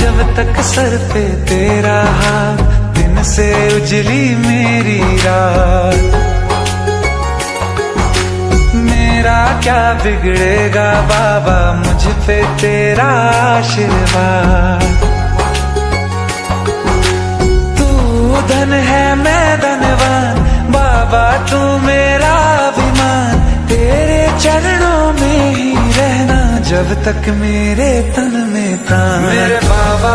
जब तक सर पे तेरा हाथ, दिन से उजली मेरी रात। मेरा क्या बिगड़ेगा बाबा, मुझ पे तेरा आशीर्वाद। तू धन है मैं धनवान, बाबा तू मेरा अभिमान। तेरे चरणों में ही रहना जब तक मेरे तन में प्राण। मेरे बाबा